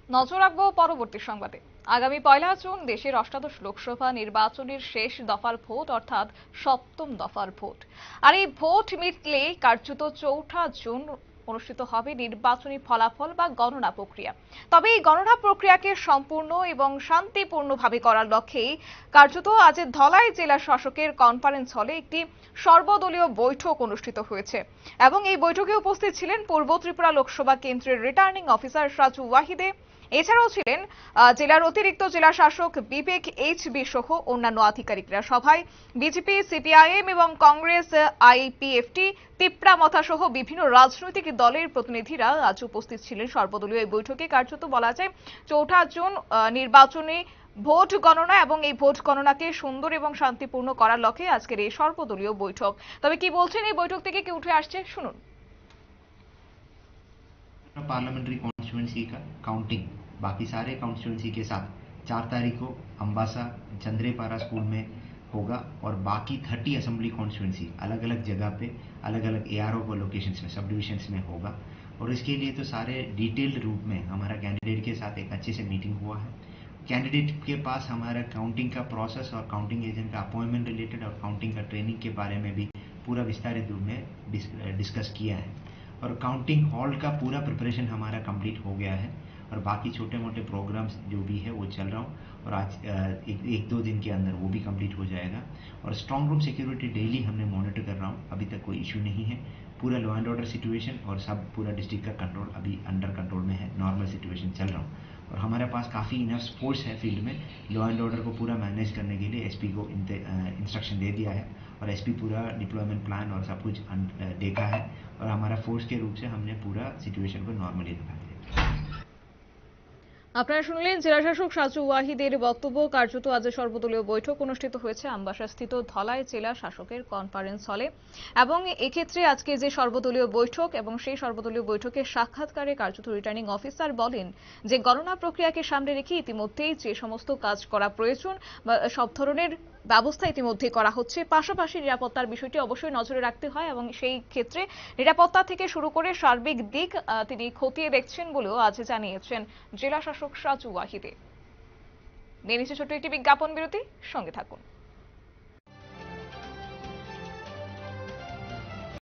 নজর রাখবো পরবর্তী সংবাদে। আগামী 1 জুন দেশের অষ্টাদশ লোকসভা নির্বাচনের শেষ দফার ভোট, অর্থাৎ সপ্তম দফার ভোট। আর এই ভোট মিটলে কার্যত 4 জুন অনুষ্ঠিত হবে নির্বাচনী ফলাফল বা গণনা প্রক্রিয়া। তবে এই গণনা প্রক্রিয়াকে সম্পূর্ণ এবং শান্তিপূর্ণভাবে করার লক্ষ্যেই কার্যত আজ ধলাই জেলা শাসকের কনফারেন্স হলে একটি সর্বদলীয় বৈঠক অনুষ্ঠিত হয়েছে এবং এই বৈঠকে উপস্থিত ছিলেন পূর্ব ত্রিপুরা লোকসভা কেন্দ্রের রিটার্নিং অফিসার সাজু ওয়াহিদে। এছাড়াও ছিলেন জেলার অতিরিক্ত জেলা শাসক বিবেক এইচবি সহ অন্যান্য আধিকারিকরা। সভায় বিজেপি, সিপিআইএম এবং কংগ্রেস, আইপিএফটি, তিপ্রামথা সহ বিভিন্ন রাজনৈতিক দলের প্রতিনিধিরা আজ উপস্থিত ছিলেন সর্বদলীয় এই বৈঠকে। কার্যত বলা যায় 4 জুন নির্বাচনে ভোট গণনা এবং এই ভোট গণনাকে সুন্দর এবং শান্তিপূর্ণ করার লক্ষ্যে আজকের এই সর্বদলীয় বৈঠক। তবে কি বলছেন এই বৈঠক থেকে কি উঠে আসছে শুনুন। पार्लियामेंट्री कॉन्स्टिट्यूएंसी का काउंटिंग बाकी सारे कॉन्स्टिट्यूएंसी के साथ 4 तारीख को अम्बासा चंद्रेपारा स्कूल में होगा और बाकी 30 असेंबली कॉन्स्टिट्यूएंसी अलग अलग जगह पे अलग अलग एआरओ को लोकेशंस में सब डिविजन्स में होगा। और इसके लिए तो सारे डिटेल्ड रूप में हमारा कैंडिडेट के साथ एक अच्छे से मीटिंग हुआ है। कैंडिडेट के पास हमारा काउंटिंग का प्रोसेस और काउंटिंग एजेंट का अपॉइंटमेंट रिलेटेड और काउंटिंग का ट्रेनिंग के बारे में भी पूरा विस्तारित रूप में डिस्कस किया है। और काउंटिंग हॉल का पूरा प्रिपरेशन हमारा कंप्लीट हो गया है और बाकी छोटे मोटे प्रोग्राम्स जो भी है वो चल रहा हूँ और आज एक दो दिन के अंदर वो भी कंप्लीट हो जाएगा। और स्ट्रांग रूम सिक्योरिटी डेली हमने मॉनिटर कर रहा हूँ, अभी तक कोई इशू नहीं है। पूरा लॉ एंड ऑर्डर सिचुएशन और सब पूरा डिस्ट्रिक्ट का कंट्रोल अभी अंडर कंट्रोल में है, नॉर्मल सिचुएशन चल रहा हूँ। और हमारे पास काफ़ी इनफ फोर्स है फील्ड में लॉ एंड ऑर्डर को पूरा मैनेज करने के लिए। एसपी को इंस्ट्रक्शन दे दिया है और एसपी पूरा डिप्लॉयमेंट प्लान और सब कुछ देखा है और हमारा फोर्स के रूप से हमने पूरा सिचुएशन को नॉर्मली रखा है। আপনারা শুনলেন জেলা শাসক সাজু ওয়াহিদের বক্তব্য। কার্যত আজ সর্বদলীয় বৈঠক অনুষ্ঠিত হয়েছে আমবাসাস্থিত ধলাই জেলা শাসকের কনফারেন্স হলে এবং এক্ষেত্রে আজকে যে সর্বদলীয় বৈঠক এবং সেই সর্বদলীয় বৈঠকের সাক্ষাৎকারে কার্যত রিটার্নিং অফিসার বলেন যে গণনা প্রক্রিয়াকে সামনে রেখে ইতিমধ্যেই যে সমস্ত কাজ করা প্রয়োজন বা সব ধরনের ব্যবস্থা ইতিমধ্যে করা হচ্ছে। পাশাপাশি নিরাপত্তার বিষয়টি অবশ্যই নজরে রাখতে হয় এবং সেই ক্ষেত্রে নিরাপত্তা থেকে শুরু করে সার্বিক দিক তিনি খতিয়ে দেখছেন বলেও আজ জানিয়েছেন জেলা শাসক সাজু ওয়াহিদে। নিয়ে নিচ্ছে ছোট্ট একটি বিজ্ঞাপন বিরতি, সঙ্গে থাকুন।